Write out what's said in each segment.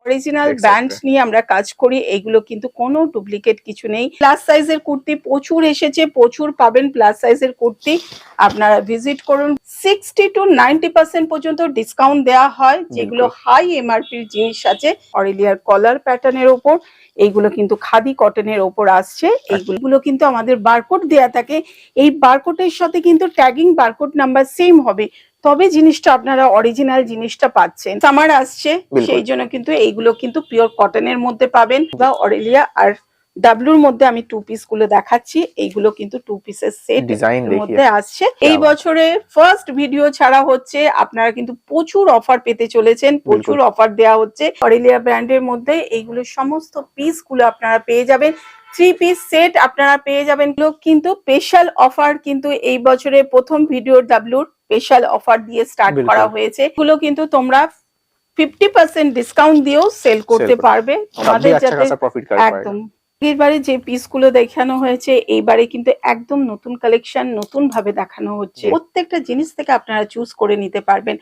Original band নিয়ে আমরা কাজ করি, এইগুলো কিন্তু কোনো ডুপ্লিকেট কিছু নেই। প্লাস সাইজের কুর্তি প্রচুর এসেছে, প্রচুর পাবেন প্লাস সাইজের কুর্তি, আপনারা ভিজিট করুন। 60 to 90% পর্যন্ত ডিসকাউন্ট দেওয়া হয়, যেগুলো হাই এমআরপির জিনিস আছে। অরেলিয়ার কলার প্যাটার্নের ওপর, এইগুলো কিন্তু খাদি কটনের ওপর আসছে। এইগুলো কিন্তু আমাদের বারকোড দেয়া থাকে, এই বারকোডের সাথে কিন্তু ট্যাগিং বারকোড নাম্বার সেম হবে, তবে জিনিসটা আপনারা অরিজিনাল জিনিসটা পাচ্ছেন। সামার আসছে, সেই জন্য কিন্তু এইগুলো কিন্তু পিওর কটনের মধ্যে পাবেন। বা অরেলিয়া আর ডাব্লুর মধ্যে আমি 2 পিস গুলো দেখাচ্ছি, এইগুলো কিন্তু 2 পিসের সেট মধ্যে আসছে। এই বছরে ফার্স্ট ভিডিও ছাড়া হচ্ছে, আপনারা কিন্তু প্রচুর অফার পেতে চলেছেন, প্রচুর অফার দেওয়া হচ্ছে অরেলিয়া ব্র্যান্ডের মধ্যে। এইগুলো সমস্ত পিস গুলো আপনারা পেয়ে যাবেন, 3 পিস সেট আপনারা পেয়ে যাবেন। কিন্তু স্পেশাল অফার কিন্তু এই বছরে প্রথম ভিডিও ডাব্লুর স্পেশাল অফার দিয়ে স্টার্ট করা হয়েছে। এগুলো কিন্তু তোমরা 50% ডিসকাউন্ট দিয়েও সেল করতে পারবে, তোমাদের যাতে একদম। এবারে যে পিসগুলো দেখানো হয়েছে, এইবারে কিন্তু একদম নতুন কালেকশন, নতুন ভাবে দেখানো হচ্ছে। প্রত্যেকটা জিনিস থেকে আপনারা চুজ করে নিতে পারবেন।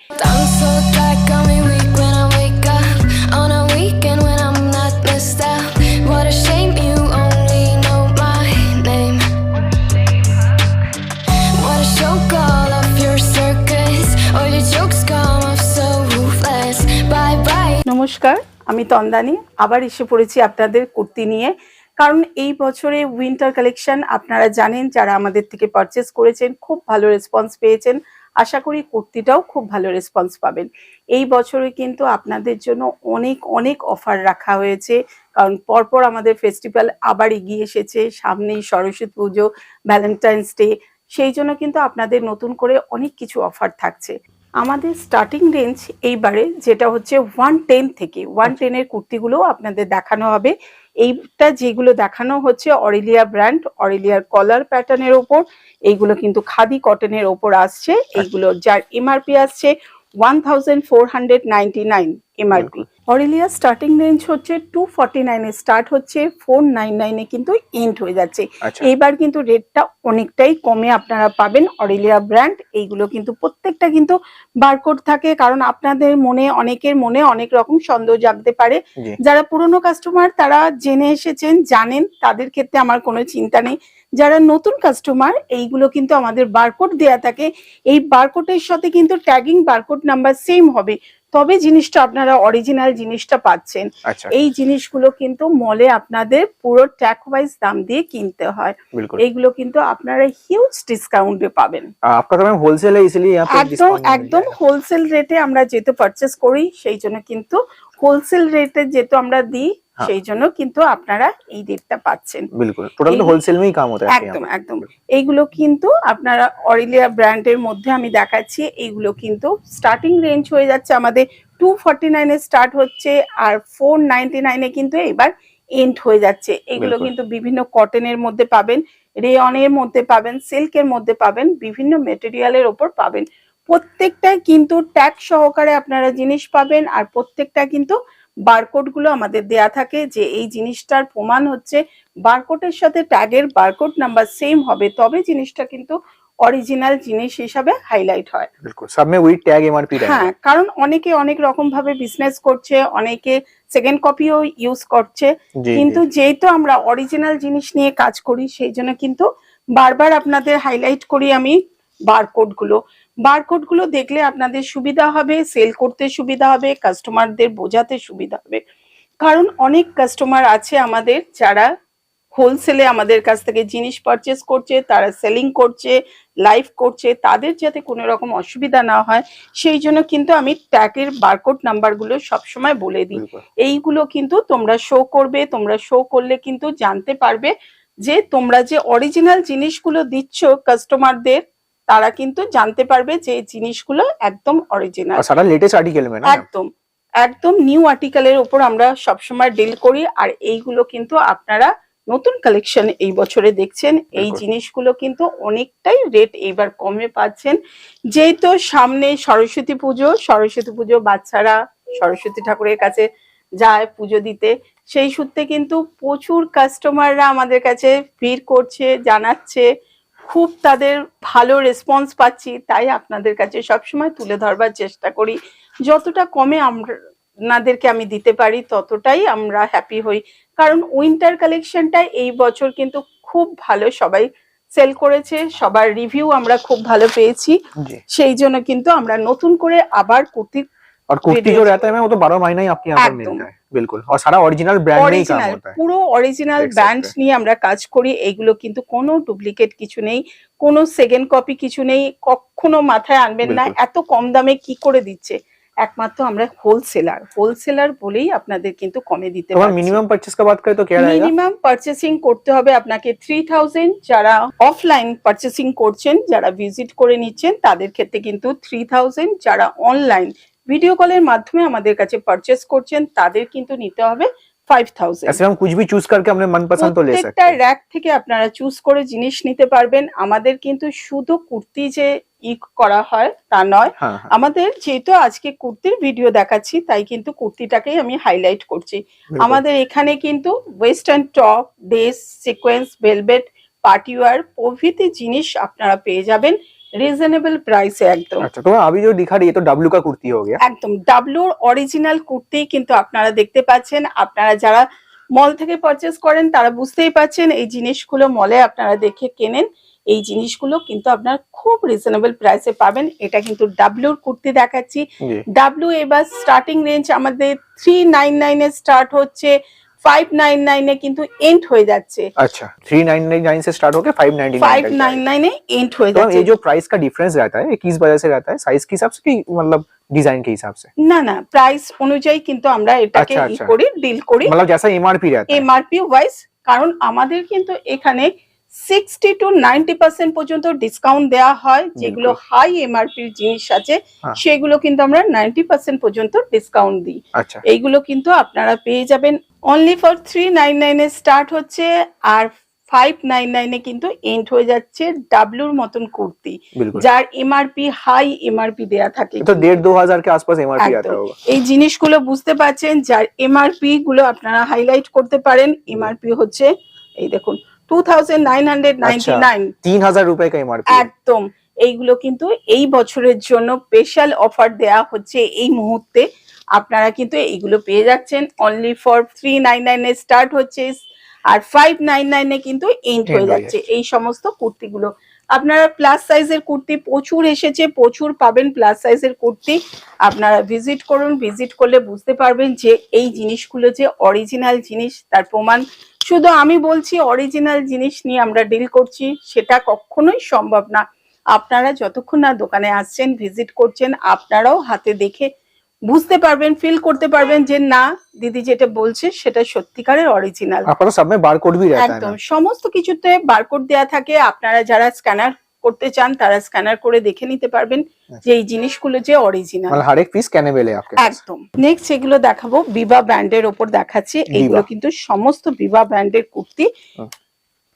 নমস্কার, আমি তন্দানী, আবার এসে পড়েছি আপনাদের কুর্তি নিয়ে। কারণ এই বছরে উইন্টার কালেকশন আপনারা জানেন, যারা আমাদের থেকে পারচেস করেছেন খুব ভালো রেসপন্স পেয়েছেন। আশা করি কুর্তিটাও খুব ভালো রেসপন্স পাবেন। এই বছরে কিন্তু আপনাদের জন্য অনেক অনেক অফার রাখা হয়েছে, কারণ পরপর আমাদের ফেস্টিভ্যাল আবার এগিয়ে এসেছে, সামনেই সরস্বতী পুজো, ভ্যালেন্টাইন্স ডে, সেই জন্য কিন্তু আপনাদের নতুন করে অনেক কিছু অফার থাকছে। আমাদের স্টার্টিং রেঞ্জ এইবারে যেটা হচ্ছে 110 থেকে 110 এর কুর্তিগুলো আপনাদের দেখানো হবে। এইটা যেগুলো দেখানো হচ্ছে অরেলিয়া ব্র্যান্ড, অরেলিয়ার কলার প্যাটার্নের ওপর, এইগুলো কিন্তু খাদি কটনের ওপর আসছে। এইগুলো যার এমআরপি আসছে 1499 এমআরপি। অরেলিয়া স্টার্টিং রেঞ্জ হচ্ছে 249 এ স্টার্ট হচ্ছে, 499 এ কিন্তু এন্ড হয়ে যাচ্ছে। এইবার কিন্তু রেটটা অনেকটাই কমে আপনারা পাবেন অরেলিয়া ব্র্যান্ড। এইগুলো কিন্তু প্রত্যেকটা কিন্তু বারকোড থাকে, কারণ আপনাদের মনে, অনেকের মনে অনেক রকম সন্দেহ জাগতে পারে। যারা পুরনো কাস্টমার তারা জেনে এসেছেন, জানেন, তাদের ক্ষেত্রে আমার কোনো চিন্তা নেই। যারা নতুন কাস্টমার, এইগুলো কিন্তু আমাদের বারকোড দেয়া থাকে, এই বারকোডের সাথে কিন্তু ট্যাগিং বারকোড নাম্বার সেম হবে, তবে জিনিসটা আপনারা অরিজিনাল জিনিসটা পাচ্ছেন। এই জিনিসগুলো কিন্তু মলে আপনাদের পুরো ট্যাগ ওয়াইজ দাম দিয়ে কিনতে হয়, এইগুলো কিন্তু আপনারা হিউজ ডিসকাউন্টে পাবেন। একদম একদম হোলসেল রেটে আমরা যেহেতু পারচেস করি, সেই জন্য কিন্তু হোলসেল রেটে যেহেতু আমরা দিই, সেই জন্য কিন্তু আপনারা এই রেটটা পাচ্ছেন। একদম একদম। এইগুলো কিন্তু আপনারা অরেলিয়া ব্র্যান্ডের মধ্যে আমি দেখাচ্ছি, এইগুলো কিন্তু স্টার্টিং রেঞ্জ হয়ে যাচ্ছে আমাদের 249 এ স্টার্ট হচ্ছে, আর 499 এ কিন্তু এবার এন্ড হয়ে যাচ্ছে। এগুলো কিন্তু বিভিন্ন কটনের মধ্যে পাবেন, রেয়নের মধ্যে পাবেন, সিল্কের মধ্যে পাবেন, বিভিন্ন মেটেরিয়ালের ওপর পাবেন। প্রত্যেকটা কিন্তু ট্যাগ সহকারে আপনারা জিনিস পাবেন, আর প্রত্যেকটা কিন্তু বারকোড গুলো আমাদের দেয়া থাকে, যে এই জিনিসটার প্রমাণ হচ্ছে বারকোডের সাথে ট্যাগের বারকোড নাম্বার সেম হবে, তবে জিনিসটা কিন্তু অরিজিনাল জিনিস হিসাবে হাইলাইট হয়। সব মে উইথ ট্যাগ এমআরপি। হ্যাঁ, কারণ অনেকে অনেক রকম ভাবে বিজনেস করছে, অনেকে সেকেন্ড কপিও ইউজ করছে, কিন্তু যেহেতু আমরা অরিজিনাল জিনিস নিয়ে কাজ করি, সেই জন্য কিন্তু বারবার আপনাদের হাইলাইট করি আমি বারকোড গুলো দেখলে আপনাদের সুবিধা হবে, সেল করতে সুবিধা হবে, কাস্টমারদের বোঝাতে সুবিধা হবে। কারণ অনেক কাস্টমার আছে আমাদের যারা হোলসেলে আমাদের কাছ থেকে জিনিস পারচেস করছে, তারা সেলিং করছে, লাইভ করছে, তাদের যাতে কোনো রকম অসুবিধা না হয়, সেই জন্য কিন্তু আমি ট্যাগের বারকোড নাম্বারগুলো সবসময় বলে দিই। এইগুলো কিন্তু তোমরা শো করবে, তোমরা শো করলে কিন্তু জানতে পারবে যে তোমরা যে অরিজিনাল জিনিসগুলো দিচ্ছ কাস্টমারদের, তারা কিন্তু জানতে পারবে যে জিনিসগুলো একদম অরিজিনাল, একদম একদম নিউ আর্টিকেলের উপর আমরা সবসময় ডিল করি। আর এইগুলো কিন্তু আপনারা নতুন কালেকশন এই বছরে দেখছেন, এই জিনিসগুলো কিন্তু অনেকটাই রেট এইবার কমে পাচ্ছেন, যেহেতু সামনে সরস্বতী পুজো, বাচ্চারা সরস্বতী ঠাকুরের কাছে যায় পুজো দিতে, সেই সূত্রে কিন্তু প্রচুর কাস্টমাররা আমাদের কাছে ভিড় করছে, জানাচ্ছে, খুব তাদের ভালো রেসপন্স পাচ্ছি, তাই আপনাদের কাছে সবসময় তুলে ধরবার চেষ্টা করি। যতটা কমে আমরা আপনাদেরকে আমি দিতে পারি ততটাই আমরা হ্যাপি হই, কারণ উইন্টার কালেকশনটা এই বছর কিন্তু খুব ভালো সবাই সেল করেছে, সবার রিভিউ আমরা খুব ভালো পেয়েছি। जी। সেই জন্য কিন্তু আমরা নতুন করে আবার কুর্তি और कुर्ती जो रहता है मैम वो तो 12 महीना ही आपके यहाँ पर एकदम। मिलता है, बिल्कुल। और सारा ओरिजिनल ब्रांड में ही काम অরিজিনাল होता है। পুরো অরিজিনাল देख ব্র্যান্ড सकते हैं। নিয়ে আমরা কাজ করি, এইগুলো কিন্তু কোনো ডুপ্লিকেট কিছু নেই, কোনো সেকেন্ড কপি কিছু নেই, কখনো মাথায় আনবেন না बिल्कुल। এত কম দামে কি করে দিচ্ছে। একমাত্র আমরা হোলসেলার বলেই আপনাদের কিন্তু কমে দিতে तो मैम পারছি। मिनिमम परचेस का बात करें तो क्या रहेगा? মিনিমাম পারচেসিং করতে হবে আপনাকে 3000, যারা অফলাইন পারচেসিং করছেন, যারা ভিজিট করে নিচ্ছেন তাদের ক্ষেত্রে কিন্তু 3000, যারা অনলাइन ভিডিও কলের মাধ্যমে আমাদের কাছে পারচেস করছেন তাদের কিন্তু নিতে হবে 5000। ऐसे हम कुछ भी चूज करके अपने मनपसंद तो ले सकते প্রত্যেকটা हैं। র‍্যাক থেকে আপনারা চুজ করে জিনিস নিতে পারবেন। আমাদের কিন্তু শুধু কুর্তি যে করা হয় তা নয়, हाँ हाँ, আমাদের যেহেতু আজকে কুর্তির ভিডিও দেখাচ্ছি তাই কিন্তু কুর্তিটাকেই আমি হাইলাইট করছি। बिल्कुल। আমাদের এখানে কিন্তু western top, dress, sequence, velvet, party wear প্রভৃতি জিনিস আপনারা পেয়ে যাবেন রিজনেবল প্রাইসে একদম। अच्छा, तो मैम अभी जो दिखा रही है तो डब्ल्यू का कुर्ती हो गया। একদম ডাব্লুর অরিজিনাল কুর্তি কিন্তু আপনারা দেখতে পাচ্ছেন। আপনারা যারা মল থেকে পারচেস করেন তারা বুঝতেই পাচ্ছেন এই জিনিসগুলো মলে আপনারা দেখে কেনেন, এই জিনিসগুলো কিন্তু আপনারা খুব রিজনেবল প্রাইসে পাবেন। এটা কিন্তু ডাব্লুর কুর্তি দেখাচ্ছি। जी। ডাব্লু এবার স্টার্টিং রেঞ্জ আমাদের 399 এ স্টার্ট হচ্ছে, 599 এ কিন্তু এন্ড হয়ে যাচ্ছে, अच्छा, 399 से स्टार्ट होके 599 तक जाएगा। 599 এ এন্ড হয়ে तो मैम যাচ্ছে। ये जो प्राइस का डिफरेंस रहता है ये किस वजह से रहता है? साइज के हिसाब से कि मतलब डिजाइन के हिसाब से? না না, প্রাইস অনুযায়ী কিন্তু আমরা এটাকে আচ্ছা, আচ্ছা। ডিল করি मतलब जैसा एमआरपी रहता है। এমআরপি ওয়াইজ, কারণ আমাদের কিন্তু এখানে 60 to 90% পর্যন্ত ডিসকাউন্ট দেওয়া হয়। যেগুলো হাই এমআরপির জিনিস আছে হ্যাঁ। সেগুলো কিন্তু আমরা 90% পর্যন্ত ডিসকাউন্ট দিই। अच्छा, এইগুলো কিন্তু আপনারা পেয়ে যাবেন অনলি ফর 399 এ স্টার্ট হচ্ছে আর 599 এ কিন্তু এন্ড হয়ে যাচ্ছে ডাব্লুর মতন কুর্তি, बिल्कुल। যার এমআরপি হাই এমআরপি দেয়া থাকে। तो 1,500-2,000 के आसपास एमआरपी आता একদম। होगा। এই জিনিসগুলো বুঝতে পারছেন, যার এমআরপি গুলো আপনারা হাইলাইট করতে পারেন। এমআরপি হচ্ছে এই দেখুন 2999। 3,000 रुपए का एमआरपी है। একদম। এইগুলো কিন্তু এই বছরের জন্য স্পেশাল অফার দেয়া হচ্ছে এই মুহূর্তে। আপনারা কিন্তু এইগুলো পেয়ে যাচ্ছেন অনলি ফর 399 এ স্টার্ট হচ্ছে আর 599 এ কিন্তু এন্ড হয়ে যাচ্ছে এই সমস্ত কুর্তিগুলো। আপনারা প্লাস সাইজের কুর্তি প্রচুর এসেছে, প্রচুর পাবেন প্লাস সাইজের কুর্তি। আপনারা ভিজিট করুন, ভিজিট করলে বুঝতে পারবেন যে এই জিনিসগুলো যে অরিজিনাল জিনিস তার প্রমাণ। শুধু আমি বলছি অরিজিনাল জিনিস নিয়ে আমরা ডিল করছি সেটা কখনোই সম্ভব না। আপনারা যতক্ষণ না দোকানে আসছেন, ভিজিট করছেন, আপনারাও হাতে দেখে বুঝতে পারবেন, ফিল করতে পারবেন যে না দিদি যেটা বলছে সেটা সত্যিকারের অরিজিনাল। आपका सब में बारकोड भी रहता है একদম ना? সমস্ত কিছুতে বারকোড দেয়া থাকে। আপনারা যারা স্ক্যানার করতে চান তারা স্ক্যানার করে দেখে নিতে পারবেন যে এই জিনিসগুলো যে অরিজিনাল। मतलब हर एक पीस स्कैनेबल है आपके पास। একদম। নেক্সট এগুলো দেখাবো বিভা ব্র্যান্ডের ওপর দেখাচ্ছি। এগুলো কিন্তু সমস্ত বিভা ব্র্যান্ডের কুর্তি।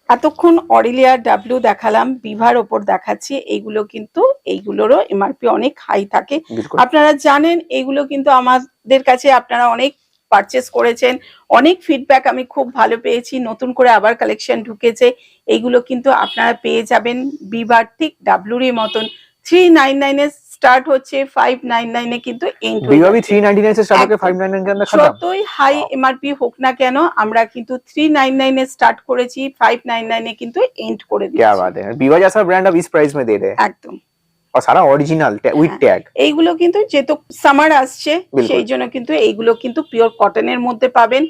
এতক্ষণ অরিলিয়া ডাব্লিউ দেখালাম, বিভার ওপর দেখাচ্ছি। এইগুলো কিন্তু এইগুলোরও এমআরপি অনেক হাই থাকে। बिल्कुल। আপনারা জানেন এগুলো কিন্তু আমাদের কাছে আপনারা অনেক পারচেস করেছেন, অনেক ফিডব্যাক আমি খুব ভালো পেয়েছি। নতুন করে আবার কালেকশন ঢুকেছে, এইগুলো কিন্তু আপনারা পেয়ে যাবেন বিভার ঠিক ডাব্লিউর মতন। 399 এ স্টার্ট হচ্ছে, 599 এ কিন্তু এন্ড হয়ে बीवा भी যাচ্ছে। 399 से स्टार्ट होकर 599 के अंदर खत्म। যতই হাই এমআরপি হোক না কেন আমরা কিন্তু 399 এ স্টার্ট করেছি, 599 এ কিন্তু এন্ড করে क्या দিয়েছি। बात है, बीवा जैसा ब्रांड अब इस प्राइस में दे रहे हैं একদম। और सारा ओरिजिनल विद হ্যাঁ। टैग। এইগুলো কিন্তু যেহেতু সামার আসছে বিলকুল। সেই জন্য কিন্তু এইগুলো কিন্তু পিওর কটনের মধ্যে পাবেন।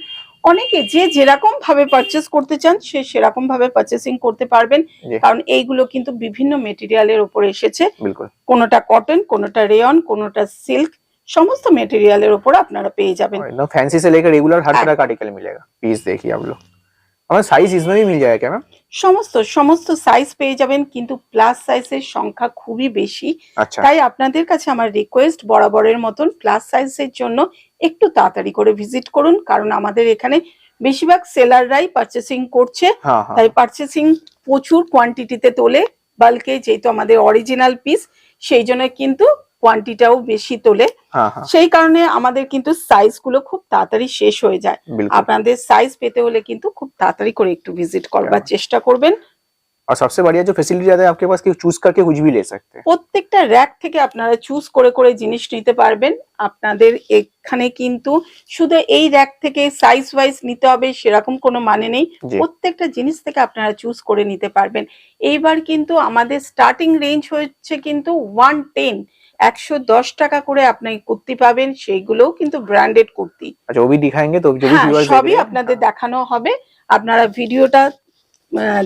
অনেকে যে যেরকম ভাবে পারচেস করতে চান সে সেরকম ভাবে পারচেসিং করতে পারবেন, জি। কারণ এইগুলো কিন্তু বিভিন্ন মেটেরিয়ালের উপর এসেছে। बिल्कुल। কোনোটা কটন, কোনোটা রেয়ন, কোনোটা সিল্ক, সমস্ত মেটেরিয়ালের উপর আপনারা পেয়ে যাবেন। और एकदम फैंसी से लेकर रेगुलर हर तरह का आर्टिकल मिलेगा। पीस देखिए आप लोग। हमें साइज इसमें भी मिल जाएगा क्या मैम? সমস্ত সাইজ পেয়ে যাবেন, কিন্তু প্লাস সাইজের সংখ্যা খুবই বেশি। अच्छा, তাই আপনাদের কাছে আমার রিকোয়েস্ট বরাবরের মতন প্লাস সাইজের জন্য একটু তাড়াতাড়ি করে ভিজিট করুন, কারণ আমাদের এখানে বেশিরভাগ সেলাররাই পারচেসিং করছে। हाँ हाँ, তাই পারচেসিং প্রচুর কোয়ান্টিটিতে তোলে বাল্কে, যেহেতু আমাদের অরিজিনাল পিস সেই জন্য কিন্তু কোয়ান্টিটিটাও বেশি তোলে। हाँ हाँ, সেই কারণে আমাদের কিন্তু সাইজগুলো খুব তাড়াতাড়ি শেষ হয়ে যায়। बिल्कुल। আপনাদের সাইজ পেতে হলে কিন্তু খুব তাড়াতাড়ি করে একটু ভিজিট করবার চেষ্টা করবেন। और सबसे बढ़िया जो फैसिलिटी आता है आपके पास कि चूज करके कुछ भी ले सकते हैं। প্রত্যেকটা র্যাক থেকে আপনারা চুজ করে করে জিনিস নিতে পারবেন। আপনাদের এখানে কিন্তু শুধু এই র্যাক থেকে সাইজ ওয়াইজ নিতে হবে সেরকম কোনো মানে নেই, জি প্রত্যেকটা জিনিস থেকে আপনারা চুজ করে নিতে পারবেন। এইবার কিন্তু আমাদের স্টার্টিং রেঞ্জ হচ্ছে কিন্তু 110, 110 টাকা করে আপনি কুর্তি পাবেন, সেইগুলোও কিন্তু ব্র্যান্ডেড কুর্তি। अच्छा वो भी दिखाएंगे तो जो भी হ্যাঁ, व्यूअर्स देख সবই रहे हैं আপনাদের দেখানো হবে। আপনারা ভিডিওটা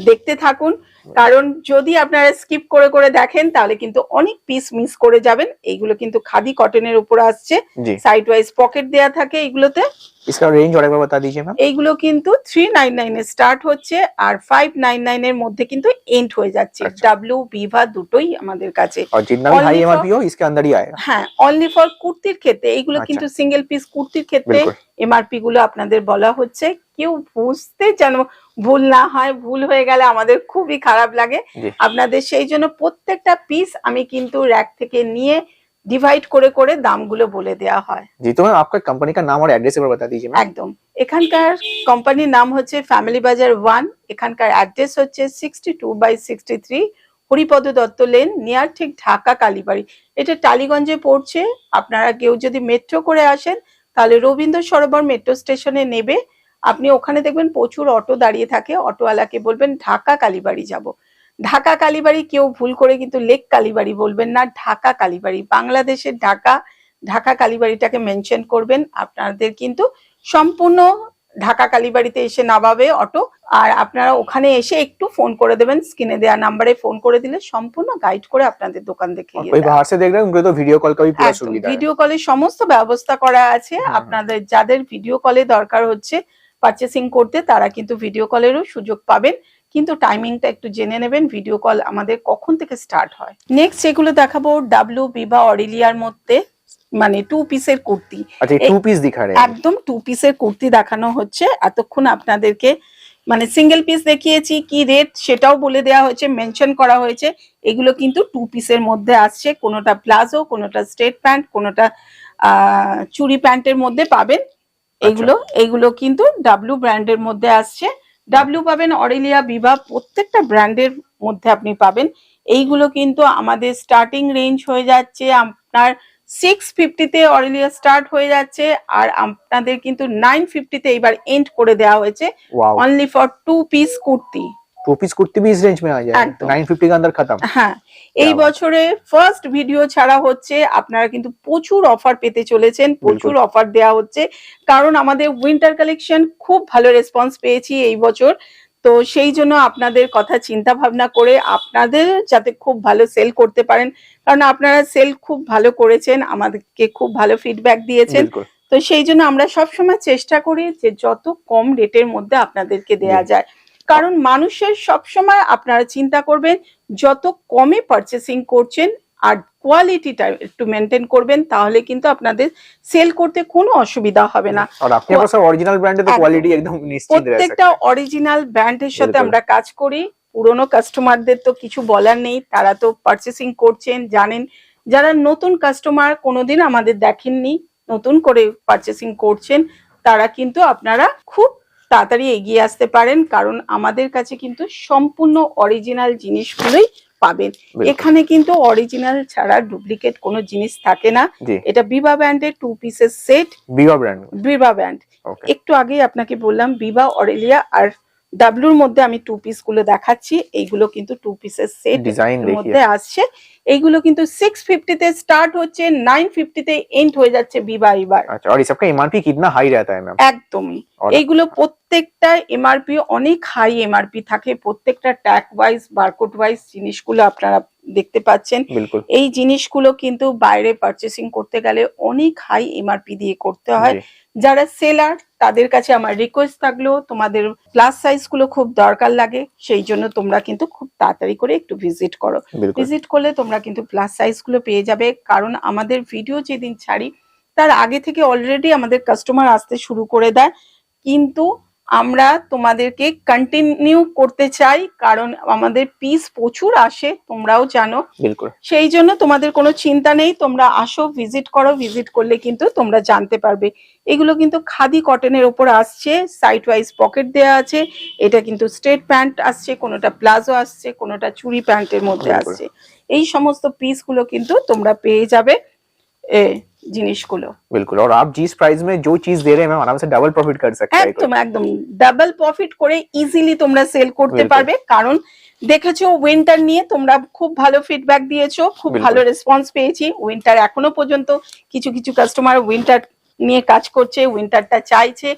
দেখতে থাকুন, কারণ যদি আপনারা স্কিপ করে করে দেখেন তাহলে কিন্তু অনেক পিস মিস করে যাবেন। এইগুলো কিন্তু খাদি কটনের উপর আসছে, जी সাইড ওয়াইজ পকেট দেয়া থাকে এইগুলোতে। इसका रेंज और एक बार बता दीजिए मैम। এইগুলো কিন্তু 399 এ স্টার্ট হচ্ছে আর 599 এর মধ্যে কিন্তু এন্ড হয়ে যাচ্ছে। আচ্ছা। ডাব্লিউ বিভা দুটোই আমাদের কাছে। और जितना भी हाई Only for- एमआरपी हो इसके अंदर ही आएगा। হ্যাঁ, অনলি ফর কুর্তির ক্ষেত্রে এইগুলো আচ্ছা। কিন্তু সিঙ্গেল পিস কুর্তির ক্ষেত্রে बिल्कुल এমআরপি গুলো আপনাদের বলা হচ্ছে। কেউ বুঝতে যেন ভুল না হয়, ভুল হয়ে গেলে আমাদের খুবই খারাপ লাগে জি আপনাদের। সেই জন্য প্রত্যেকটা পিস আমি কিন্তু র্যাক থেকে নিয়ে ডিভাইড করে করে দামগুলো বলে দেওয়া হয়। जी तो मैम आपका कंपनी का नाम और एड्रेस एक बार बता दीजिए मैम। একদম। এখানকার কোম্পানির নাম হচ্ছে ফ্যামিলি বাজার 1। এখানকার অ্যাড্রেস হচ্ছে 62/63 হরিপদ দত্ত লেন, নিয়ার ঠিক ঢাকা কালীবাড়ি। এটা টালিগঞ্জে পড়ছে। আপনারা কেউ যদি মেট্রো করে আসেন তাহলে রবীন্দ্র সরোবর মেট্রো স্টেশনে নেবে। আপনি ওখানে দেখবেন প্রচুর অটো দাঁড়িয়ে থাকে, অটোওয়ালাকে বলবেন ঢাকা কালীবাড়ি যাব। ঢাকা কালীবাড়ি কেউ ভুল করে কিন্তু লেক কালীবাড়ি বলবেন না, ঢাকা কালীবাড়ি। বাংলাদেশের ঢাকা, ঢাকা কালীবাড়িটাকে মেনশন করবেন। আপনাদের কিন্তু সম্পূর্ণ ঢাকা কালীবাড়িতে এসে নামাবে অটো, আর আপনারা ওখানে এসে একটু ফোন করে দেবেন, স্ক্রিনে দেওয়া নাম্বারে ফোন করে দিলে সম্পূর্ণ গাইড করে আপনাদের দোকান और দেখিয়ে कोई দেয়। बाहर से देख रहे हैं उनको तो वीडियो कॉल का भी पूरा একদম सुविधा है। ভিডিও কলে সমস্ত ব্যবস্থা করা আছে। হুম। আপনাদের যাদের ভিডিও কলে দরকার হচ্ছে পারচেসিং করতে তারা কিন্তু ভিডিও কলেরও সুযোগ পাবেন, কিন্তু টাইমিংটা একটু জেনে নেবেন ভিডিও কল আমাদের কখন থেকে স্টার্ট হয়। নেক্সট যেগুলো দেখাবো ডাব্লিউ বিভা অরেলিয়ার মধ্যে, মানে 2 পিসের কুর্তি। अच्छा ये 2 पीस दिखा रहे हैं। একদম 2 পিসের কুর্তি দেখানো হচ্ছে। এতক্ষণ আপনাদেরকে মানে সিঙ্গেল পিস দেখিয়েছি, কি রেট সেটাও বলে দেওয়া হয়েছে, মেনশন করা হয়েছে। এগুলো কিন্তু 2 পিসের মধ্যে আসছে, কোনোটা প্লাজো, কোনোটা স্ট্রেট প্যান্ট, কোনোটা চুড়ি প্যান্টের মধ্যে পাবেন। এইগুলো কিন্তু ডাব্লিউ ব্র্যান্ডের মধ্যে আসছে। ডাব্লিউ পাবেন, অরেলিয়া, বিভা, প্রত্যেকটা ব্র্যান্ডের মধ্যে আপনি পাবেন। এইগুলো কিন্তু আমাদের স্টার্টিং রেঞ্জ হয়ে যাচ্ছে আপনার 650 তে অরেলিয়া স্টার্ট হয়ে যাচ্ছে, আর আপনাদের কিন্তু 950 তে এবার এন্ড করে দেওয়া হয়েছে wow only for 2 piece kurti. 2 piece kurti भी इस रेंज में आ जाएगा। एकदम। 950 के अंदर खत्म। হ্যাঁ, এই বাহ। বছরে ফার্স্ট ভিডিও ছাড়া হচ্ছে। আপনারা কিন্তু প্রচুর অফার পেতে চলেছেন, প্রচুর অফার দেওয়া হচ্ছে, কারণ আমাদের উইন্টার কালেকশন খুব ভালো রেসপন্স পেয়েছি এই বছর। তো সেই জন্য আপনাদের কথা চিন্তা ভাবনা করে আপনাদের যাতে খুব ভালো সেল করতে পারেন, কারণ আপনারা সেল খুব ভালো করেছেন, আমাদেরকে খুব ভালো ফিডব্যাক দিয়েছেন। बिल्कुल তো সেই জন্য আমরা সবসময় চেষ্টা করি যে যত কম রেটের মধ্যে আপনাদেরকে দেয়া জি। যায়, কারণ মানুষের সবসময় আপনারা চিন্তা করবেন যত কমে পারচেসিং করছেন আর কোয়ালিটিটা একটু মেনটেন করবেন, তাহলে কিন্তু আপনাদের সেল করতে কোনো অসুবিধা হবে না। और आपके पास ओरिजिनल ब्रांड है तो एकदम। क्वालिटी एकदम निश्चित रह প্রত্যেকটা सकते हैं। অরিজিনাল ব্র্যান্ডের সাথে बिल्कुल। আমরা কাজ করি। পুরনো কাস্টমারদের তো কিছু বলার নেই, তারা তো পারচেসিং করছেন জানেন। যারা নতুন কাস্টমার কোনোদিন আমাদের দেখেননি, নতুন করে পারচেসিং করছেন, তারা কিন্তু আপনারা খুব তাড়াতাড়ি এগিয়ে আসতে পারেন, কারণ আমাদের কাছে কিন্তু সম্পূর্ণ অরিজিনাল জিনিসগুলোই পাবেন। बिल्कुल। এখানে কিন্তু অরিজিনাল ছাড়া ডুপ্লিকেট কোনো জিনিস থাকে না। जी এটা বিভা ব্র্যান্ডের 2 পিসের সেট। बीवा ब्रांड বিভা ব্র্যান্ড, ओके একটু আগেই আপনাকে বললাম বিভা, অরেলিয়া আর ডাব্লুর মধ্যে আমি 2 পিস গুলো দেখাচ্ছি। এইগুলো কিন্তু 2 পিসের সেট डिजाइन মধ্যে देखिए। আসছে। এইগুলো কিন্তু 650 তে স্টার্ট হচ্ছে, 950 তে এন্ড হয়ে যাচ্ছে বিভা এবার। अच्छा और इस सबका एमआरपी कितना हाई रहता है मैम? একদমই। और এইগুলো প্রত্যেকটা এমআরপি অনেক হাই এমআরপি থাকে, প্রত্যেকটা ট্যাগ ওয়াইজ বারকোড ওয়াইজ জিনিসগুলো আপনারা দেখতে পাচ্ছেন। बिल्कुल এই জিনিসগুলো কিন্তু বাইরে পারচেসিং করতে গেলে অনেক হাই এমআরপি দিয়ে করতে হয়। जी যারা সেলার তাদের কাছে আমার রিকোয়েস্ট থাকলো, তোমাদের প্লাস সাইজ গুলো খুব দরকার লাগে, সেই জন্য তোমরা কিন্তু খুব তাড়াতাড়ি করে একটু ভিজিট করো। बिल्कुल ভিজিট করলে তোমরা কিন্তু প্লাস সাইজ গুলো পেয়ে যাবে, কারণ আমাদের ভিডিও যেদিন ছাড়ি তার আগে থেকে অলরেডি আমাদের কাস্টমার আসতে শুরু করে দেয়, কিন্তু আমরা তোমাদেরকে কন্টিনিউ করতে চাই, কারণ আমাদের পিস প্রচুর আসে, তোমরাও জানো। बिल्कुल সেই জন্য তোমাদের কোনো চিন্তা নেই, তোমরা আসো, ভিজিট করো, ভিজিট করলে কিন্তু তোমরা জানতে পারবে। এগুলো কিন্তু খাদি কটনের ওপর আসছে, সাইড ওয়াইজ পকেট দেওয়া আছে। এটা কিন্তু স্ট্রেট প্যান্ট আসছে, কোনোটা প্লাজো আসছে, কোনোটা চুড়ি প্যান্টের মধ্যে बिल्कुल আসছে। এই সমস্ত পিসগুলো কিন্তু তোমরা পেয়ে যাবে জিনিসগুলো। बिल्कुल और आप जिस प्राइस में जो चीज दे रहे हैं मैम आराम से डबल प्रॉफिट कर सकते हैं একদম একদম ডাবল প্রফিট করে ইজিলি তোমরা সেল করতে বিলকুল। পারবে, কারণ দেখেছো উইন্টার নিয়ে তোমরা খুব ভালো ফিডব্যাক দিয়েছো, খুব বিলকুল। ভালো রেসপন্স পেয়েছি। উইন্টার এখনো পর্যন্ত কিছু কিছু কাস্টমার উইন্টার নিয়ে কাজ করছে, উইন্টারটা চাইছে।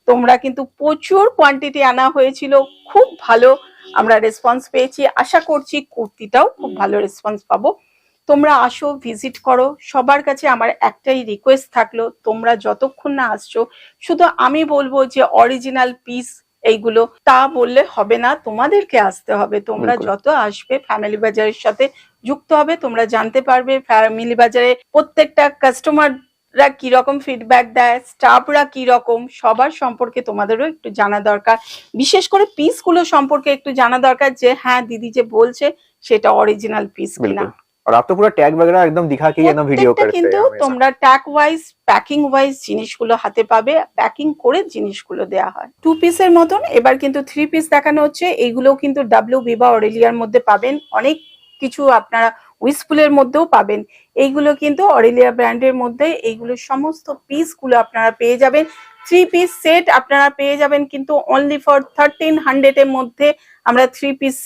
তোমরা কিন্তু প্রচুর কোয়ান্টিটি আনা হয়েছিল, খুব ভালো আমরা রেসপন্স পেয়েছি। আশা করছি কুর্তিটাও খুব ভালো রেসপন্স পাবো। তোমরা আসো, ভিজিট করো। সবার কাছে আমার একটাই রিকোয়েস্ট থাকলো, তোমরা যতক্ষণ না আসছো, শুধু আমি বলবো যে অরিজিনাল পিস এইগুলো, তা বললে হবে না, তোমাদেরকে আসতে হবে। তোমরা বিলকুল। যত আসবে ফ্যামিলি বাজারের সাথে যুক্ত হবে, তোমরা জানতে পারবে ফ্যামিলি বাজারে প্রত্যেকটা কাস্টমাররা কিরকম ফিডব্যাক দেয়, স্টাফরা কিরকম, সবার সম্পর্কে তোমাদেরও একটু জানা দরকার। বিশেষ করে পিসগুলো সম্পর্কে একটু জানা দরকার, যে হ্যাঁ দিদি যে বলছে সেটা অরিজিনাল পিস কিনা। बिल्कुल और आप तो पूरा टैग वगैरह एकदम दिखा के ही एकदम वीडियो প্রত্যেকটা करते কিন্তু हैं हमेशा। তোমরা ট্যাগ ওয়াইজ, প্যাকিং ওয়াইজ জিনিসগুলো হাতে পাবে, প্যাকিং করে জিনিসগুলো দেয়া হয়। 2 পিসের মতন এবার কিন্তু 3 পিস দেখানো হচ্ছে। এইগুলো কিন্তু ডাব্লিউ বিবা অরেলিয়ার মধ্যে পাবেন, অনেক কিছু আপনারা উইসফুলের মধ্যেও পাবেন। এইগুলো কিন্তু অরেলিয়া ব্র্যান্ডের মধ্যে, এইগুলো সমস্ত পিসগুলো আপনারা পেয়ে যাবেন। 3 পিস সেট আপনারা পেয়ে যাবেন কিন্তু অনলি ফর 1300 এর মধ্যে। আমরা 3 পিস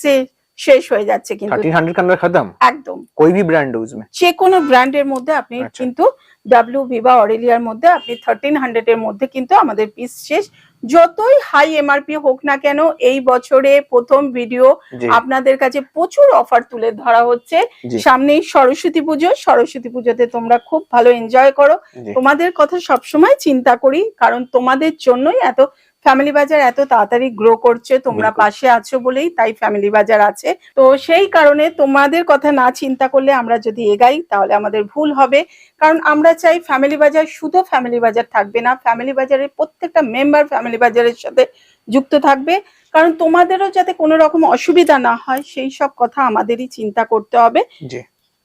শেষ হয়ে যাচ্ছে কিন্তু 1300 के अंदर खत्म একদম। कोई भी ब्रांड हो उसमें যে কোনো ব্র্যান্ডের মধ্যে আপনি আচ্ছা। কিন্তু ডাব্লিউ বিবা অরেলিয়ার মধ্যে আপনি 1300 এর মধ্যে কিন্তু আমাদের পিস শেষ। যতই হাই এমআরপি হোক না কেন, এই বছরে প্রথম ভিডিও জি আপনাদের কাছে প্রচুর অফার তুলে ধরা হচ্ছে। জি সামনেই সরস্বতী পুজো, সরস্বতী পুজোতে তোমরা খুব ভালো এনজয় করো। জি তোমাদের কথা সবসময় চিন্তা করি, কারণ তোমাদের জন্যই এত ফ্যামিলি বাজার এত তাড়াতাড়ি গ্রো করছে। তোমরা বিলকুল। পাশে আছো বলেই তাই ফ্যামিলি বাজার আছে। তো সেই কারণে তোমাদের কথা না চিন্তা করলে আমরা যদি এগাই তাহলে আমাদের ভুল হবে। কারণ আমরা চাই ফ্যামিলি বাজার শুধু ফ্যামিলি বাজার থাকবে না, ফ্যামিলি বাজারের প্রত্যেকটা মেম্বার ফ্যামিলি বাজারের সাথে যুক্ত থাকবে। কারণ তোমাদেরও যাতে কোনো রকম অসুবিধা না হয়, সেই সব কথা আমাদেরই চিন্তা করতে হবে। জি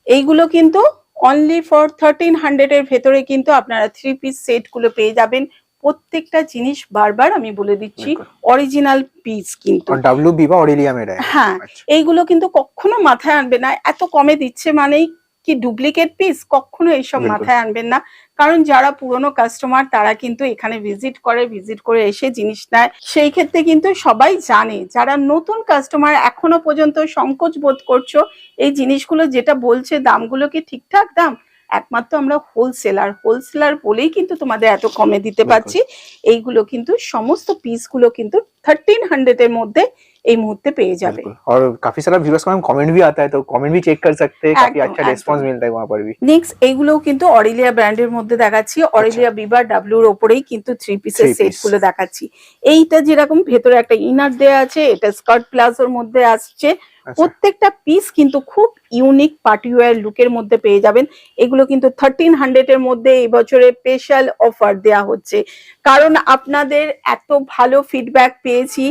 এইগুলো কিন্তু অনলি ফর 1300 এর ভেতরে কিন্তু আপনারা 3 পিস সেট গুলো পেয়ে যাবেন। প্রত্যেকটা জিনিস বারবার আমি বলে দিচ্ছি बिल्कुल অরিজিনাল পিস কিন্তু। और डब्ल्यू बीबा ऑरेलिया में रहे হ্যাঁ, अच्छा এইগুলো কিন্তু কখনো মাথায় আনবে না এত কমে দিচ্ছে মানেই কি ডুপ্লিকেট পিস, কখনো এইসব বিলকুল। মাথায় আনবেন না। কারণ যারা পুরনো কাস্টমার তারা কিন্তু এখানে ভিজিট করে এসে জিনিস নেয়। সেই ক্ষেত্রে কিন্তু সবাই জানে। যারা নতুন কাস্টমার এখনো পর্যন্ত সংকোচ বোধ করছো, এই জিনিসগুলো যেটা বলছে দামগুলো কি ঠিকঠাক দাম, একমাত্র আমরা হোলসেলার বলেই কিন্তু তোমাদের এত কমে দিতে बिल्कुल পারছি। এইগুলো কিন্তু সমস্ত পিসগুলো কিন্তু 1300 এর মধ্যে এই মুহূর্তে পেয়ে যাবে। बिल्कुल और काफी सारा व्यूअर्स का कमेंट भी आता है तो कमेंट भी चेक कर सकते हैं काफी एकदम, अच्छा एकदम। रिस्पांस मिलता है वहां पर भी নেক্সট এইগুলোও কিন্তু অরেলিয়া ব্র্যান্ডের মধ্যে দেখাচ্ছি। অরেলিয়া বিবা ডাব্লিউর ওপরেই কিন্তু 3 পিসের 3 সেট piece। গুলো দেখাচ্ছি। এইটা যেরকম ভেতরে একটা ইনার দেয়া আছে, এটা স্কার্ট প্লাজোর মধ্যে আসছে। আচ্ছা প্রত্যেকটা পিস কিন্তু খুব ইউনিক পার্টি ওয়্যার লুকের মধ্যে পেয়ে যাবেন। এগুলো কিন্তু 1300 এর মধ্যে এই বছরে স্পেশাল অফার দেয়া হচ্ছে। কারণ আপনাদের এত ভালো ফিডব্যাক পেয়েছি,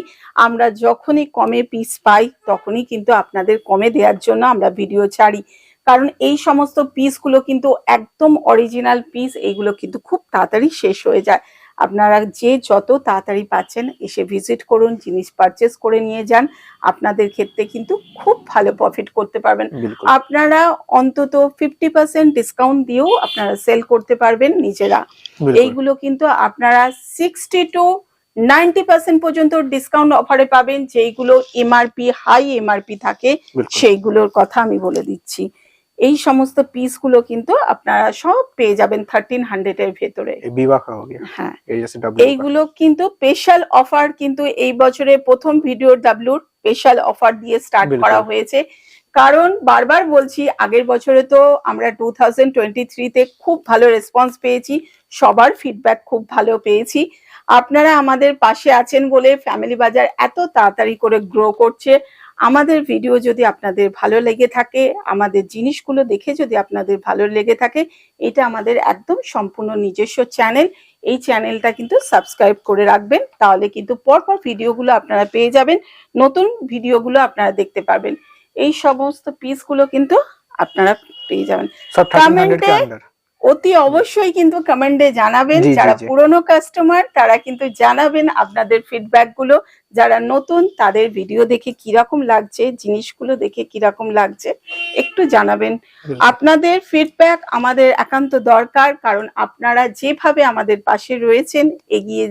আমরা যখনই কমে পিস পাই তখনই কিন্তু আপনাদের কমে দেওয়ার জন্য আমরা ভিডিও ছাড়ি। কারণ এই সমস্ত পিসগুলো কিন্তু একদম অরিজিনাল পিস, এইগুলো কিন্তু খুব তাড়াতাড়ি শেষ হয়ে যায়। আপনারা যে যত তাড়াতাড়ি পাচ্ছেন এসে ভিজিট করুন, জিনিস পারচেস করে নিয়ে যান। আপনাদের ক্ষেত্রে কিন্তু খুব ভালো প্রফিট করতে পারবেন। बिल्कुल আপনারা অন্তত 50% ডিসকাউন্ট দিয়েও আপনারা সেল করতে পারবেন নিজেরা। बिल्कुल এইগুলো কিন্তু আপনারা 60 to 90% পর্যন্ত ডিসকাউন্ট অফারে পাবেন। যেইগুলো এমআরপি হাই এমআরপি থাকে बिल्कुल সেইগুলোর কথা আমি বলে দিচ্ছি। এই সমস্ত পিসগুলো কিন্তু আপনারা সব পেয়ে যাবেন 1300 এর ভেতরে। ये बीबा का हो गया হ্যাঁ, ये जैसे डब्ल्यू का এইগুলো কিন্তু স্পেশাল অফার কিন্তু এই বছরে প্রথম ভিডিও ডাব্লিউর স্পেশাল অফার দিয়ে স্টার্ট বিলকুল। করা হয়েছে। কারণ বারবার বলছি, আগের বছরে তো আমরা 2023 তে খুব ভালো রেসপন্স পেয়েছি, সবার ফিডব্যাক খুব ভালো পেয়েছি। আপনারা আমাদের পাশে আছেন বলে ফ্যামিলি বাজার এত তাড়াতাড়ি করে গ্রো করছে। আমাদের ভিডিও যদি আপনাদের ভালো লেগে থাকে, আমাদের জিনিসগুলো দেখে যদি আপনাদের ভালো লেগে থাকে, এটা আমাদের একদম সম্পূর্ণ নিজস্ব চ্যানেল। এই চ্যানেলটা কিন্তু সাবস্ক্রাইব করে রাখবেন, তাহলে কিন্তু পরপর ভিডিওগুলো আপনারা পেয়ে যাবেন, নতুন ভিডিওগুলো আপনারা দেখতে পাবেন। এই সমস্ত পিসগুলো কিন্তু আপনারা পেয়ে যাবেন। সব 1300 के কমেন্টে अंदर। অতি অবশ্যই কিন্তু কমেন্টে জানাবেন, জি, জি, যারা জি। পুরনো কাস্টমার তারা কিন্তু জানাবেন আপনাদের ফিডব্যাক গুলো, যারা নতুন তাদের ভিডিও দেখে কিরকম লাগছে, জিনিসগুলো দেখে কিরকম লাগছে একটু জানাবেন। बिल्कुल। আপনাদের ফিডব্যাক আমাদের একান্ত দরকার, কারণ আপনারা যেভাবে আমাদের পাশে রয়েছেন, এগিয়ে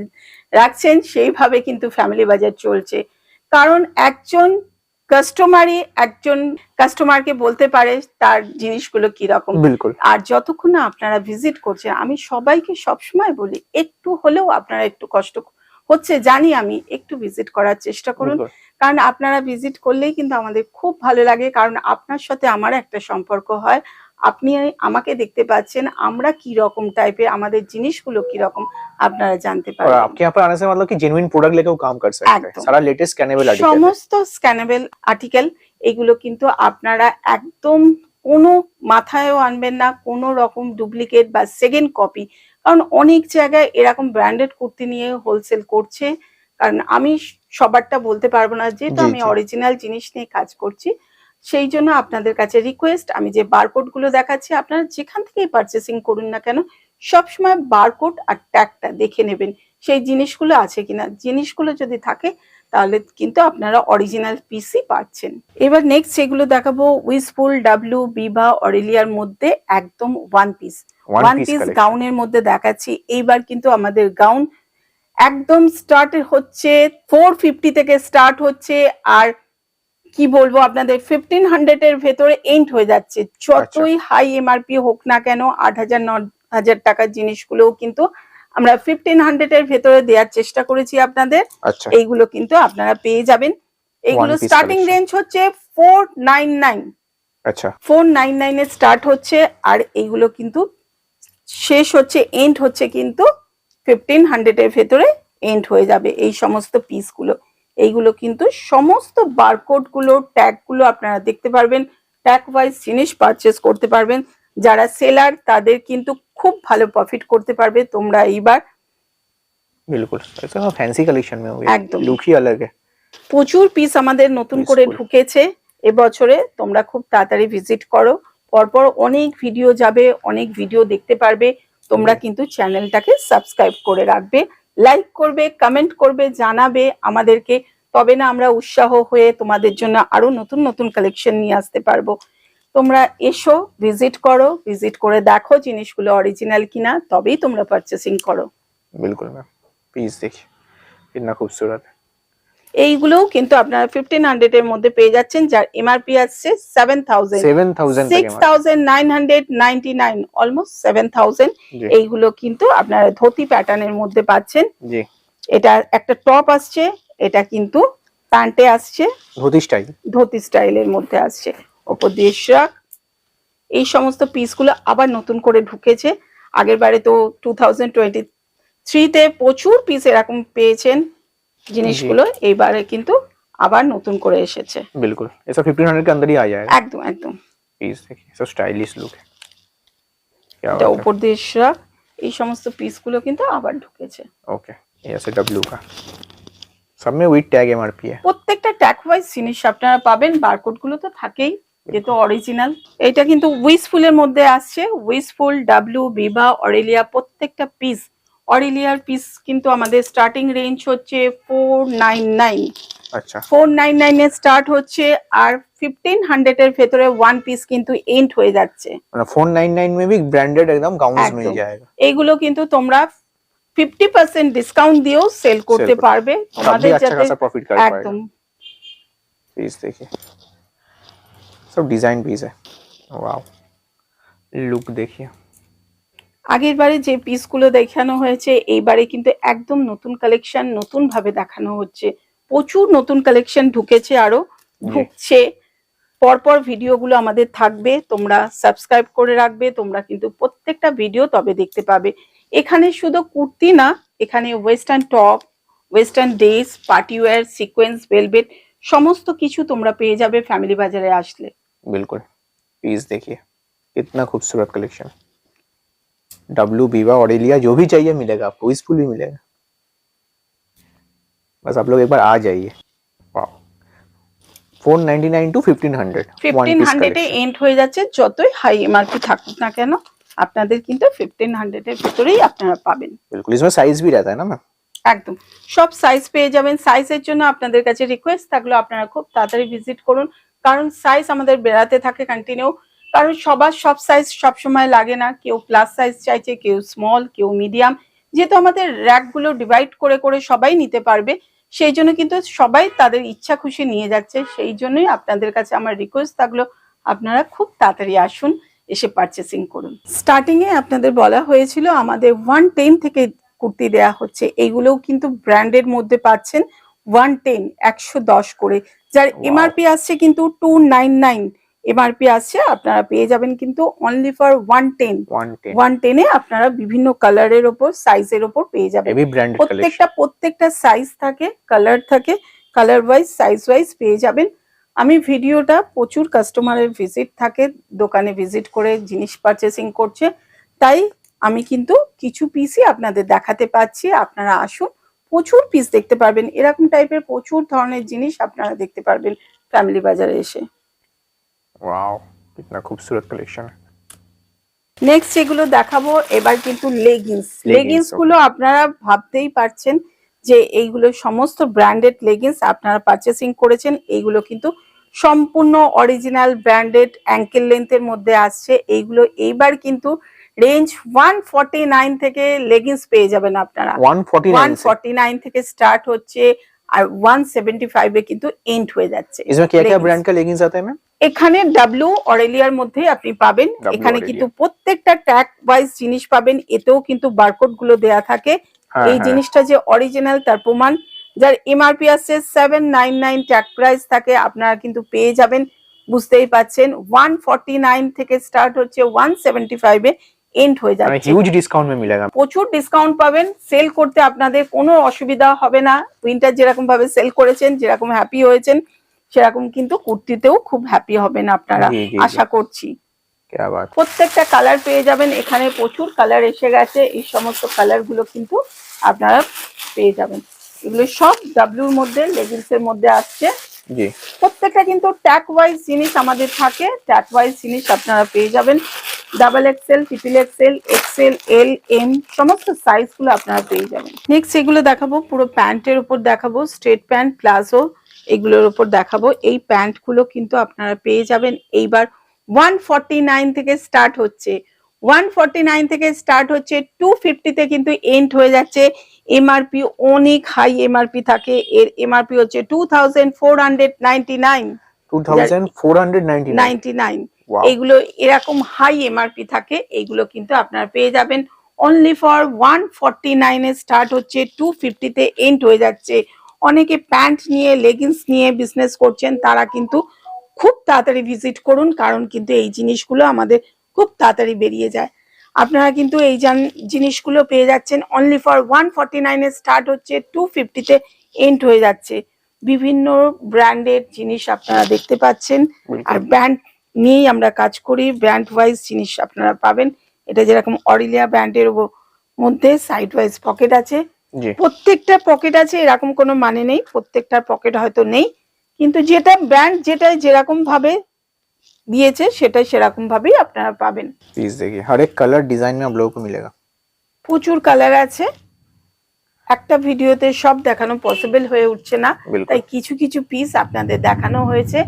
রাখছেন, সেইভাবে কিন্তু ফ্যামিলি বাজার চলছে। কারণ একজন কাস্টমারকে বলতে পারে তার জিনিসগুলো কিরকম। बिल्कुल। আর যতক্ষণ না আপনারা ভিজিট করছেন, আমি সবাইকে সবসময় বলি একটু হলেও আপনারা একটু কষ্ট হচ্ছে জানি আমি, একটু ভিজিট করার চেষ্টা করুন। बिल्कुल। কারণ আপনারা ভিজিট করলেই কিন্তু আমাদের খুব ভালো লাগে, কারণ আপনার সাথে আমার একটা সম্পর্ক হয়, আপনি আমাকে দেখতে পাচ্ছেন, আমরা কি রকম টাইপের, আমাদের জিনিসগুলো কি রকম আপনারা জানতে और পারবেন। आपके यहाँ पर आने से मतलब कि जेन्युइन प्रोडक्ट लेके वो काम कर सकते हैं। एकदम। सारा लेटेस्ट स्कैनेबल आर्टिकल है। সমস্ত স্ক্যানেবল আর্টিকেল, এগুলো কিন্তু আপনারা একদম কোনো মাথায়ও আনবেন না কোনো রকম ডুপ্লিকেট বা সেকেন্ড কপি, কারণ অনেক জায়গায় এরকম ব্র্যান্ডেড কুর্তি নিয়ে হোলসেল করছে। কারণ আমি সবারটা বলতে পারবো না, যেহেতু জি, আমি জি। অরিজিনাল জিনিস নিয়ে কাজ করছি, সেই জন্য আপনাদের কাছে রিকোয়েস্ট, আমি যে বারকোড গুলো দেখাচ্ছি আপনারা যেখান থেকেই পারচেসিং করুন না কেন, সবসময় বারকোড আর ট্যাগটা দেখে নেবেন সেই জিনিসগুলো আছে কিনা। জিনিসগুলো যদি থাকে তাহলে কিন্তু আপনারা অরিজিনাল পিসই পাচ্ছেন। এবার নেক্সট যেগুলো দেখাবো, উইসফুল, ডাব্লিউ, বিভা, অরেলিয়ার মধ্যে একদম one piece One piece collection। গাউনের মধ্যে দেখাচ্ছি। এইবার কিন্তু আমাদের গাউন একদম স্টার্ট হচ্ছে 450 থেকে স্টার্ট হচ্ছে, আর কি বলবো আপনাদের 1500 এর ভেতরে এন্ড হয়ে যাচ্ছে। যতই হাই এমআরপি হোক না কেন, 8000 9000 টাকার জিনিসগুলোও কিন্তু আমরা 1500 এর ভেতরে দেওয়ার চেষ্টা করেছি আপনাদের। अच्छा। এইগুলো কিন্তু আপনারা পেয়ে যাবেন। এইগুলো One piece starting collection। Range হচ্ছে 499, अच्छा। 499 এ স্টার্ট হচ্ছে, আর এইগুলো কিন্তু শেষ হচ্ছে, এন্ড হচ্ছে কিন্তু 1500 এর ভেতরে এন্ড হয়ে যাবে এই সমস্ত পিসগুলো। এইগুলো কিন্তু সমস্ত বারকোড গুলো, ট্যাগ গুলো আপনারা দেখতে পারবেন, ট্যাগ ওয়াইজ জিনিস পারচেস করতে পারবেন। যারা সেলার তাদের কিন্তু খুব ভালো প্রফিট করতে পারবে তোমরা এইবার। बिल्कुल ऐसा फैंसी कलेक्शन में हो गया। एकदम। लुक ही अलग है। প্রচুর পিস আমাদের নতুন করে Peaceful। ঢুকেছে এবছরে, তোমরা খুব তাড়াতাড়ি ভিজিট করো, পরপর অনেক ভিডিও যাবে, অনেক ভিডিও দেখতে পারবে। তোমরা কিন্তু চ্যানেলটাকে সাবস্ক্রাইব করে রাখবে, লাইক করবে, কমেন্ট করবে, জানাবে আমাদেরকে, তবে না আমরা উৎসাহ হয়ে তোমাদের জন্য আরো নতুন নতুন কালেকশন নিয়ে আসতে পারবো। তোমরা এসো, ভিজিট করো, ভিজিট করে দেখো জিনিসগুলো অরিজিনাল কিনা, তবেই তোমরা পারচেসিং করো। बिल्कुल मैम। पीस देखिए कितना खूबसूरत है। এইগুলোও কিন্তু আপনারা 1500 এর মধ্যে পেয়ে যাচ্ছেন, যার এমআরপি আসছে 7000, 7000 तक MRP। 6999, অলমোস্ট 7000। जी এইগুলো কিন্তু আপনারা ধুতি প্যাটার্নের মধ্যে পাচ্ছেন। जी। এটা একটা টপ আসছে, এটা কিন্তু প্যান্টে আসছে, धोती स्टाइल। ধুতি স্টাইলের মধ্যে আসছে, ওপর দিয়ে শ্রাক। এই সমস্ত পিসগুলো আবার নতুন করে ঢুকেছে। আগের বারে তো 2023 তে প্রচুর পিস এরকম পেয়েছেন জিনিসগুলো, এইবারে কিন্তু আবার নতুন করে এসেছে। बिल्कुल ऐसा 1500 के अंदर ही आ जाएगा। একদম একদম। पीस देखिए सब स्टाइलिश लुक है। क्या এটা बात है। উপর দিয়ে শ্রাক, এই সমস্ত পিসগুলো কিন্তু আবার ঢুকেছে। ओके ये ऐसे डब्लू का सब में विद टैग एमआरपी है। প্রত্যেকটা ট্যাগ ওয়াইজ জিনিস আপনারা পাবেন, বারকোড গুলো তো থাকেই যেহেতু অরিজিনাল। এটা কিন্তু উইসফুলের মধ্যে আসছে, উইসফুল, ডাব্লিউ, বিভা, অরেলিয়া, প্রত্যেকটা পিস। অরেলিয়ার পিস কিন্তু আমাদের স্টার্টিং রেঞ্জ হচ্ছে 499, अच्छा 499 এ স্টার্ট হচ্ছে, আর 1500 এর ভেতরে ওয়ান পিস কিন্তু এন্ড হয়ে যাচ্ছে। मतलब 499 में भी ब्रांडेड एकदम गाउन्स मिल একদম। जाएगा। এইগুলো কিন্তু তোমরা 50% ডিসকাউন্ট দিয়েও সেল করতে Sell করতে পারবে, तब भी তোমাদের अच्छा যাতে खासा प्रॉफिट कर पाएगा। একদম। पीस देखिए सब डिजाइन पीस है। वाओ लुक देखिए। আগের বারে যে পিসগুলো দেখানো হয়েছে, এইবারে কিন্তু একদম নতুন কালেকশন, নতুন ভাবে দেখানো হচ্ছে। প্রচুর নতুন কালেকশন ঢুকেছে, আরো ঢুকছে। পরপর ভিডিওগুলো আমাদের থাকবে, তোমরা সাবস্ক্রাইব করে রাখবে, তোমরা কিন্তু প্রত্যেকটা ভিডিও তবে দেখতে পাবে। এখানে শুধু কুর্তি না, এখানে western top, western dress, party wear, sequence, velvet, সমস্ত কিছু তোমরা পেয়ে যাবে ফ্যামিলি বাজারে আসলে। बिल्कुल पीस देखिए कितना खूबसूरत कलेक्शन। डब्लू बीवा ऑरेलिया जो भी चाहिए मिलेगा आपको, यूजफुल भी मिलेगा, बस आप लोग एक बार आ जाइए। वाओ 499 टू 1500 1500 এ এন্ড হয়ে যাচ্ছে, যতই হাই এমআরপি থাকুক না কেন আপনাদের কিন্তু 1500 এর ভিতরেই আপনারা পাবেন। बिल्कुल, इसमें साइज भी रहता है ना मैम? একদম সব সাইজ পেয়ে যাবেন। সাইজের জন্য আপনাদের কাছে রিকোয়েস্ট থাকলো আপনারা খুব তাড়াতাড়ি ভিজিট করুন, কারণ সাইজ আমাদের বেড়াতে থাকে কন্টিনিউ, কারণ সবার সব সাইজ সব সময় লাগে না, কেউ প্লাস সাইজ চাইছে, কেউ স্মল, কেউ মিডিয়াম, যেহেতু আমাদের র্যাকগুলো ডিভাইড করে করে সবাই নিতে পারবে, সেই জন্য কিন্তু সবাই তাদের ইচ্ছা খুশি নিয়ে যাচ্ছে। সেই জন্যই আপনাদের কাছে আমার রিকোয়েস্ট থাকলো আপনারা খুব তাড়াতাড়ি আসুন, এসে পারচেসিং করুন। স্টার্টিং এ আপনাদের বলা হয়েছিল আমাদের 110 থেকে কুর্তি দেয়া হচ্ছে, এইগুলোও কিন্তু ব্র্যান্ডের মধ্যে পাচ্ছেন 110 110 করে, যার Wow. এমআরপি আসছে কিন্তু 299 এমআরপি আসছে, আপনারা পেয়ে যাবেন কিন্তু অনলি ফর 110 110 110 এ আপনারা বিভিন্ন কালারের ওপর সাইজের ওপর পেয়ে যাবেন। Heavy branded collection. প্রত্যেকটা সাইজ থাকে, কালার থাকে, কালার ওয়াইজ সাইজ ওয়াইজ পেয়ে যাবেন। আমি ভিডিওটা প্রচুর কাস্টমারের ভিজিট থাকে, দোকানে ভিজিট করে জিনিস পারচেসিং করছে, তাই আমি কিন্তু কিছু পিসই আপনাদের দেখাতে পাচ্ছি। আপনারা আসুন, প্রচুর পিস দেখতে পারবেন, এরকম টাইপের প্রচুর ধরনের জিনিস আপনারা দেখতে পারবেন ফ্যামিলি বাজারে এসে। वाओ कितना खूबसूरत कलेक्शन है। নেক্সট যেগুলো দেখাবো এবার কিন্তু লেগিংস। Leggings okay. গুলো আপনারা ভাবতেই পারছেন যে এইগুলো সমস্ত ব্র্যান্ডেড লেগিংস আপনারা পারচেসিং করেছেন, এইগুলো কিন্তু সম্পূর্ণ অরিজিনাল ব্র্যান্ডেড অ্যাঙ্কেল লেন্থের মধ্যে আসছে। এইগুলো এইবার কিন্তু রেঞ্জ 149 থেকে লেগিংস পেয়ে যাবেন আপনারা। 149 থেকে স্টার্ট হচ্ছে আর 175 এ কিন্তু এন্ড হয়ে যাচ্ছে। इसमें क्या-क्या ब्रांड का लेगिंग्स आता है मैम? এখানে ডাব্লিউ অরেলিয়ার মধ্যে আপনি পাবেন, W এখানে Aurelia। কিন্তু প্রত্যেকটা ট্যাগ ওয়াইজ জিনিস পাবেন, এতেও কিন্তু বারকোড গুলো দেয়া থাকে। হ্যাঁ, এই হ্যাঁ। জিনিসটা যে অরিজিনাল তার প্রমাণ, যার এমআরপি আসছে 799 ট্যাগ প্রাইস থাকে, আপনারা কিন্তু পেয়ে যাবেন, বুঝতেই পাচ্ছেন 149 থেকে স্টার্ট হচ্ছে 175 এ এন্ড হয়ে যাচ্ছে। ह्यूज डिस्काउंट में मिलेगा। প্রচুর ডিসকাউন্ট পাবেন, সেল করতে আপনাদের কোনো অসুবিধা হবে না। উইন্টার যেরকম ভাবে সেল করেছেন, যেরকম হ্যাপি হয়েছেন, সেরকম কিন্তু কুর্তিতেও খুব হ্যাপি হবেন আপনারা, জি, জি, আশা করছি। क्या बात। প্রত্যেকটা কালার পেয়ে যাবেন, এখানে প্রচুর কালার এসে গেছে, এই সমস্ত কালার গুলো কিন্তু আপনারা পেয়ে যাবেন। এগুলো সব ডাব্লিউর মধ্যে লেগিংস এর মধ্যে আসছে। জি প্রত্যেকটা কিন্তু ট্যাগ ওয়াইজ জিনিস আমাদের থাকে, ট্যাগ ওয়াইজ জিনিস আপনারা পেয়ে যাবেন। Double XL, triple XL, XL, L, M সমস্ত সাইজ গুলো আপনারা পেয়ে যাবেন। নেক্সট এগুলো দেখাবো, পুরো প্যান্টের উপর দেখাবো, স্ট্রেট প্যান্ট, প্লাজো এগুলোর উপর দেখাবো। এই প্যান্ট গুলো কিন্তু আপনারা পেয়ে যাবেন এইবার 149 থেকে স্টার্ট হচ্ছে, 149 থেকে স্টার্ট হচ্ছে 250 তে কিন্তু এন্ড হয়ে যাচ্ছে। এমআরপি অনেক হাই এমআরপি থাকে, এর এমআরপি হচ্ছে 2499 2499। Wow. এইগুলো এরকম হাই এমআরপি থাকে, এইগুলো কিন্তু আপনারা পেয়ে যাবেন অনলি ফর 149 এ স্টার্ট হচ্ছে, 250 তে এন্ড হয়ে যাচ্ছে। অনেকে প্যান্ট নিয়ে লেগিংস নিয়ে বিজনেস করছেন, তারা কিন্তু খুব তাড়াতাড়ি ভিজিট করুন, কারণ কিন্তু এই জিনিসগুলো আমাদের খুব তাড়াতাড়ি বেরিয়ে যায়। আপনারা কিন্তু এই জিনিসগুলো পেয়ে যাচ্ছেন অনলি ফর 149 এ স্টার্ট হচ্ছে, 250 তে এন্ড হয়ে যাচ্ছে। বিভিন্ন ব্র্যান্ডের জিনিস আপনারা দেখতে পাচ্ছেন, আর ব্র্যান্ড নিয়েই আমরা কাজ করি, ব্র্যান্ড ওয়াইজ জিনিস আপনারা পাবেন। এটা যেরকম অরিলিয়া ব্র্যান্ডের মধ্যে সাইড ওয়াইজ পকেট আছে, জি প্রত্যেকটা পকেট আছে, এরকম কোনো মানে নেই, প্রত্যেকটার পকেট হয়তো নেই, কিন্তু যেটা ব্র্যান্ড যেটা যেরকম ভাবে দিয়েছে সেটাই সেরকম ভাবেই আপনারা পাবেন। प्लीज देखिए हर एक कलर डिजाइन में आप लोगों को मिलेगा। প্রচুর কালার আছে, একটা ভিডিওতে সব দেখানো পসিবল হয়ে উঠছে না, বিলকুল। তাই কিছু কিছু পিস আপনাদের দেখানো হয়েছে।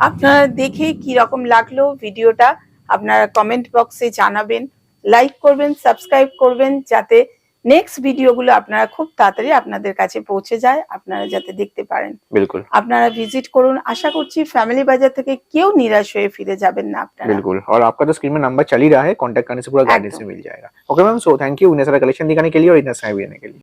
আপনারা দেখে কি রকম লাগলো ভিডিওটা আপনারা কমেন্ট বক্সে জানাবেন, লাইক করবেন, সাবস্ক্রাইব করবেন, যাতে নেক্সট ভিডিওগুলো আপনারা খুব তাড়াতাড়ি আপনাদের কাছে পৌঁছে যায়, আপনারা যাতে দেখতে পারেন। बिल्कुल আপনারা ভিজিট করুন, আশা করছি ফ্যামিলি বাজার থেকে কেউ নিরাশ হয়ে ফিরে যাবেন না আপনারা। बिल्कुल, और आपका तो स्क्रीन में नंबर चल ही रहा है, कांटेक्ट करने से पूरा गाइडेंस एकदम। मिल जाएगा। Okay ma'am, so thank you इतने सारा कलेक्शन दिखाने के लिए और इतना समय देने के लिए।